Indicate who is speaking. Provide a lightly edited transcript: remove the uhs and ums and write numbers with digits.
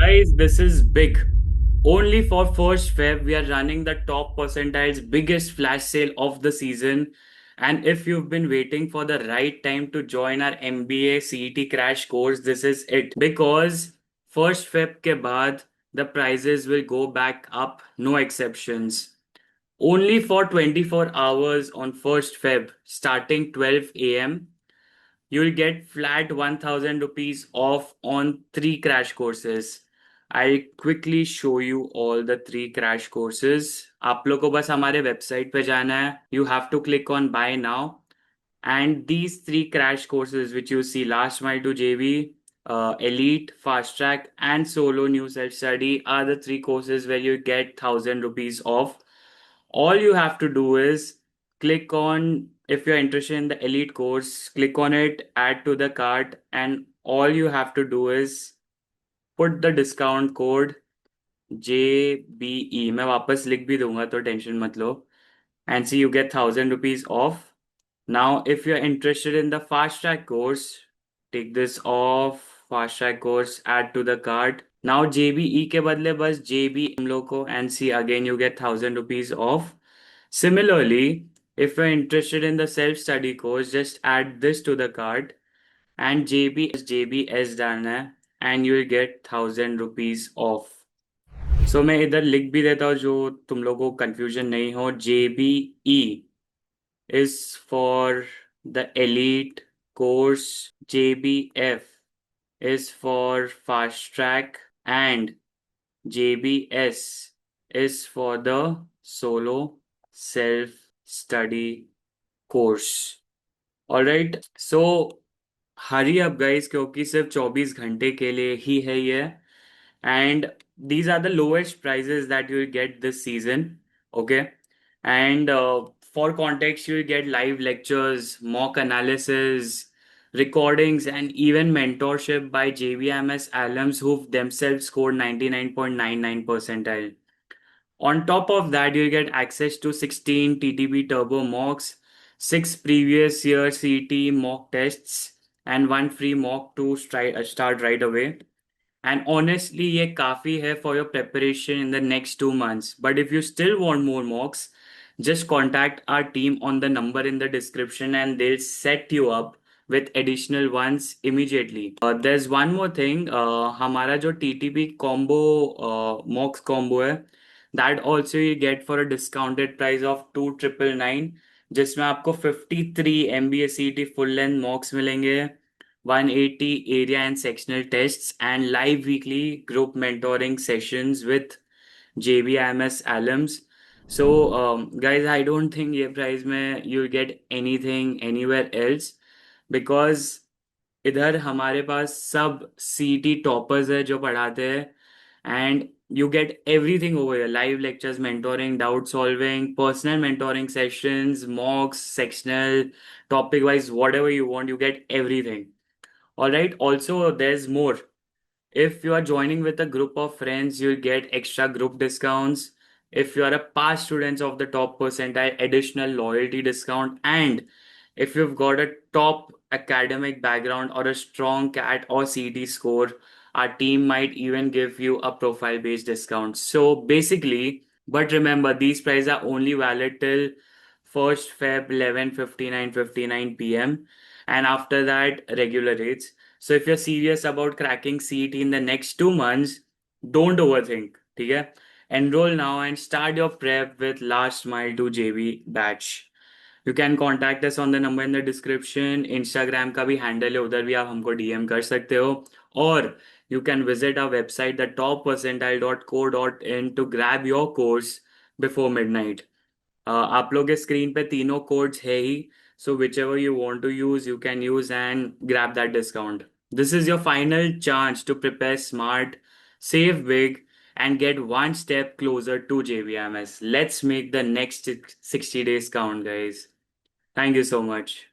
Speaker 1: Guys, this is big. Only for first Feb, we are running the top percentile's biggest flash sale of the season. And if you've been waiting for the right time to join our MBA CET crash course, this is it. Because first Feb के बाद, the prices will go back up, no exceptions. Only for 24 hours on first Feb, starting 12 a.m. You'll get flat 1000 rupees off on three crash courses. I'll quickly show you all the three crash courses. आप लोग को बस हमारे website पे जाना है. You have to click on buy now. And these three crash courses which you see, last mile to JV, elite, fast track, and solo new self study, are the three courses where you get 1000 rupees off. All you have to do is click on, if you're interested in the elite course, click on it, add to the cart, and all you have to do is put the discount code JBE. मैं वापस लिख भी दूंगा तो tension मत लो. And see, you get 1000 rupees off. Now, if you're interested in the fast track course, take this off. Fast track course, add to the cart. Now JBE के बदले बस JB हम लोग को, and see again you get 1000 rupees off. Similarly, if you're interested in the self-study course, just add this to the cart and JBS डालना है and you'll get 1000 rupees off. So मैं इधर लिख भी देता हूँ जो तुम लोगों को confusion नहीं हो. JBE is for the elite course, JBF is for fast track, and JBS is for the solo self study course. Alright, so hurry up guys, क्योंकि सिर्फ 24 घंटे के लिए ही है ये. And these are the lowest prices that you'll get this season. Okay, and for context, you'll get live lectures, mock analysis, recordings, and even mentorship by JBIMS alums who've themselves scored 99.99 percentile. On top of that, you'll get access to 16 TTB Turbo mocks, 6 previous year CT mock tests, and 1 free mock to start right away. And honestly, ये काफी है for your preparation in the next 2 months. But if you still want more mocks, just contact our team on the number in the description and they'll set you up with additional ones immediately. There's one more thing. हमारा जो TTP combo mocks combo है, that also you get for a discounted price of 2999, जिसमें आपको 53 MBA CET full length mocks मिलेंगे, 180 area and sectional tests, and live weekly group mentoring sessions with JBIMS alums. So, guys, I don't think ये price में you'll get anything anywhere else, because इधर हमारे पास सब CET toppers है जो पढ़ाते हैं, and you get everything over here: live lectures, mentoring, doubt solving, personal mentoring sessions, mocks, sectional, topic wise, whatever you want, you get everything. All right. Also, there's more. If you are joining with a group of friends, you'll get extra group discounts. If you are a past students of the top percentile, additional loyalty discount. And if you've got a top academic background or a strong CAT or CT score, our team might even give you a profile based discount. So basically, but remember, these prices are only valid till 1st Feb 11:59 p.m. and after that, regular rates. So if you're serious about cracking CET in the next 2 months, don't overthink. ठीक है? Enroll now and start your prep with last mile to JB batch. You can contact us on the number in the description. Instagram का भी handle है, उधर भी आप हमको DM कर सकते हो. और you can visit our website, the toppercentile.co.in, to grab your course before midnight. आप लोग के स्क्रीन पे तीनों कोड्स है ही, so whichever you want to use, you can use and grab that discount. This is your final chance to prepare smart, save big, and get one step closer to JBMS. Let's make the next 60 days count, guys. Thank you so much.